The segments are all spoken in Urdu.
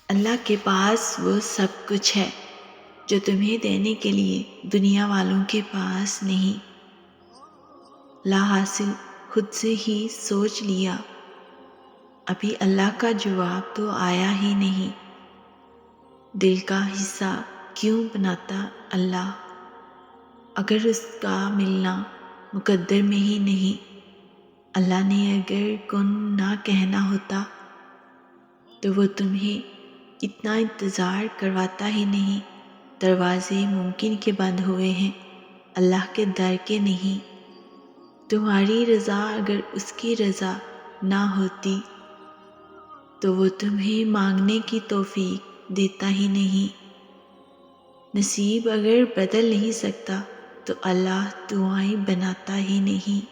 اللہ کے پاس وہ سب کچھ ہے جو تمہیں دینے کے لیے دنیا والوں کے پاس نہیں۔ لا حاصل خود سے ہی سوچ لیا، ابھی اللہ کا جواب تو آیا ہی نہیں۔ دل کا حصہ کیوں بناتا اللہ، اگر اس کا ملنا مقدر میں ہی نہیں۔ اللہ نے اگر کن نہ کہنا ہوتا تو وہ تمہیں اتنا انتظار کرواتا ہی نہیں۔ دروازے ممکن کہ بند ہوئے ہیں، اللہ کے در کے نہیں۔ تمہاری رضا اگر اس کی رضا نہ ہوتی تو وہ تمہیں مانگنے کی توفیق دیتا ہی نہیں۔ نصیب اگر بدل نہیں سکتا تو اللہ دعائیں بناتا ہی نہیں۔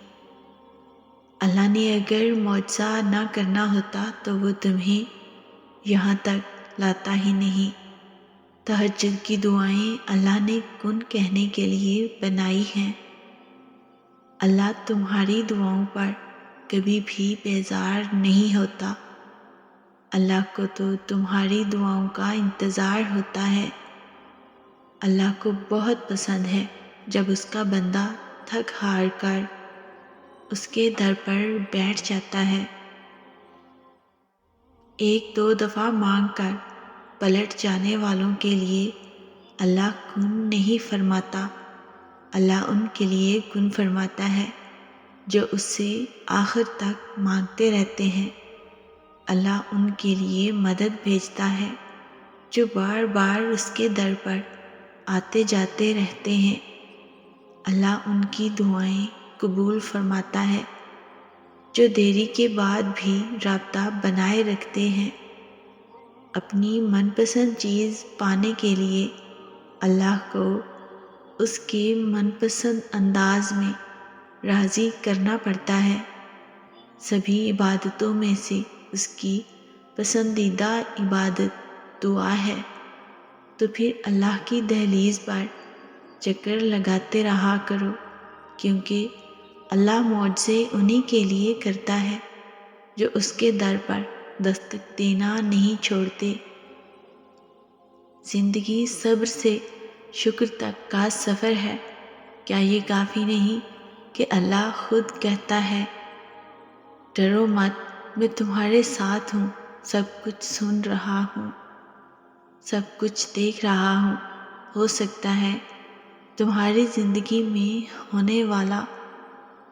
اللہ نے اگر معجزہ نہ کرنا ہوتا تو وہ تمہیں یہاں تک لاتا ہی نہیں۔ تہجد کی دعائیں اللہ نے کن کہنے کے لیے بنائی ہیں۔ اللہ تمہاری دعاؤں پر کبھی بھی بیزار نہیں ہوتا۔ اللہ کو تو تمہاری دعاؤں کا انتظار ہوتا ہے۔ اللہ کو بہت پسند ہے جب اس کا بندہ تھک ہار کر اس کے در پر بیٹھ جاتا ہے۔ ایک دو دفعہ مانگ کر پلٹ جانے والوں کے لیے اللہ کن نہیں فرماتا، اللہ ان کے لیے کن فرماتا ہے جو اس سے آخر تک مانگتے رہتے ہیں۔ اللہ ان کے لیے مدد بھیجتا ہے جو بار بار اس کے در پر آتے جاتے رہتے ہیں۔ اللہ ان کی دعائیں قبول فرماتا ہے جو دیری کے بعد بھی رابطہ بنائے رکھتے ہیں۔ اپنی من پسند چیز پانے کے لیے اللہ کو اس کے من پسند انداز میں راضی کرنا پڑتا ہے۔ سبھی عبادتوں میں سے اس کی پسندیدہ عبادت دعا ہے، تو پھر اللہ کی دہلیز پر چکر لگاتے رہا کرو، کیونکہ اللہ معجزے انہی کے لیے کرتا ہے جو اس کے در پر دستک دینا نہیں چھوڑتے۔ زندگی صبر سے شکر تک کا سفر ہے، کیا یہ کافی نہیں کہ اللہ خود کہتا ہے ڈرو مت، میں تمہارے ساتھ ہوں، سب کچھ سن رہا ہوں، سب کچھ دیکھ رہا ہوں۔ ہو سکتا ہے تمہاری زندگی میں ہونے والا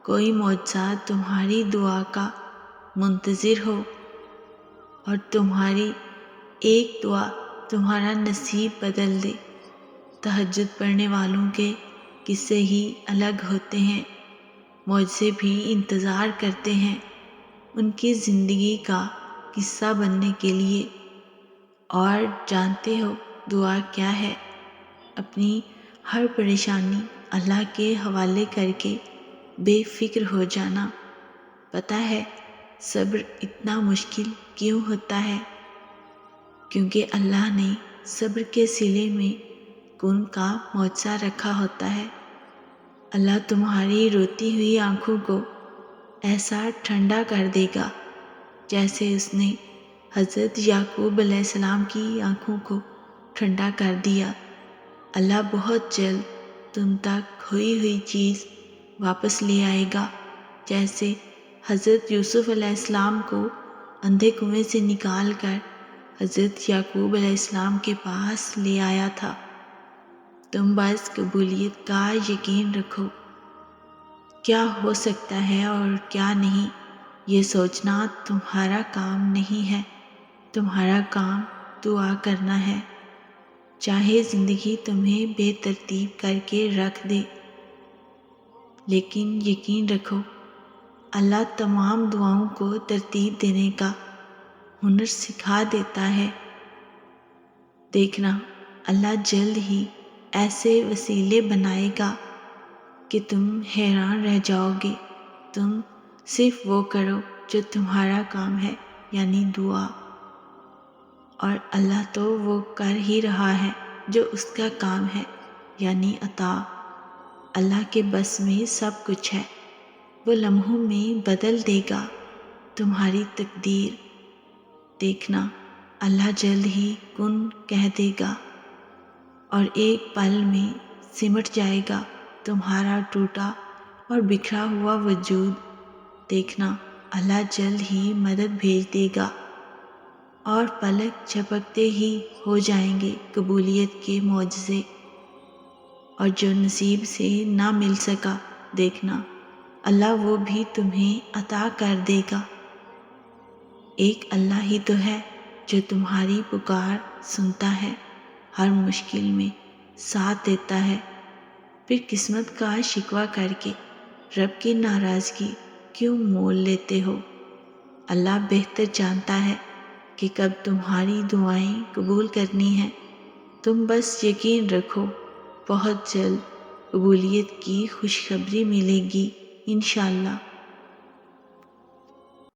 کوئی معجزہ تمہاری دعا کا منتظر ہو، اور تمہاری ایک دعا تمہارا نصیب بدل دے۔ تہجد پڑھنے والوں کے قصے ہی الگ ہوتے ہیں، معجزے بھی انتظار کرتے ہیں ان کی زندگی کا قصہ بننے کے لیے۔ اور جانتے ہو دعا کیا ہے؟ اپنی ہر پریشانی اللہ کے حوالے کر کے بے فکر ہو جانا۔ پتہ ہے صبر اتنا مشکل کیوں ہوتا ہے؟ کیونکہ اللہ نے صبر کے صلے میں کن کا معجزہ رکھا ہوتا ہے۔ اللہ تمہاری روتی ہوئی آنکھوں کو ایسا ٹھنڈا کر دے گا جیسے اس نے حضرت یعقوب علیہ السلام کی آنکھوں کو ٹھنڈا کر دیا۔ اللہ بہت جلد تم تک کھوئی ہوئی چیز واپس لے آئے گا، جیسے حضرت یوسف علیہ السلام کو اندھے کنویں سے نکال کر حضرت یعقوب علیہ السلام کے پاس لے آیا تھا۔ تم بس قبولیت کا یقین رکھو۔ کیا ہو سکتا ہے اور کیا نہیں، یہ سوچنا تمہارا کام نہیں ہے، تمہارا کام دعا کرنا ہے۔ چاہے زندگی تمہیں بے ترتیب کر کے رکھ دے، لیکن یقین رکھو اللہ تمام دعاؤں کو ترتیب دینے کا ہنر سکھا دیتا ہے۔ دیکھنا اللہ جلد ہی ایسے وسیلے بنائے گا کہ تم حیران رہ جاؤ گے۔ تم صرف وہ کرو جو تمہارا کام ہے، یعنی دعا، اور اللہ تو وہ کر ہی رہا ہے جو اس کا کام ہے، یعنی عطا۔ اللہ کے بس میں سب کچھ ہے، وہ لمحوں میں بدل دے گا تمہاری تقدیر۔ دیکھنا اللہ جلد ہی کن کہہ دے گا اور ایک پل میں سمٹ جائے گا تمہارا ٹوٹا اور بکھرا ہوا وجود۔ دیکھنا اللہ جلد ہی مدد بھیج دے گا اور پلک جھپکتے ہی ہو جائیں گے قبولیت کے معجزے، اور جو نصیب سے نہ مل سکا دیکھنا اللہ وہ بھی تمہیں عطا کر دے گا۔ ایک اللہ ہی تو ہے جو تمہاری پکار سنتا ہے، ہر مشکل میں ساتھ دیتا ہے۔ پھر قسمت کا شکوہ کر کے رب کی ناراضگی کیوں مول لیتے ہو؟ اللہ بہتر جانتا ہے کہ کب تمہاری دعائیں قبول کرنی ہیں۔ تم بس یقین رکھو، بہت جلد قبولیت کی خوشخبری ملے گی انشاءاللہ۔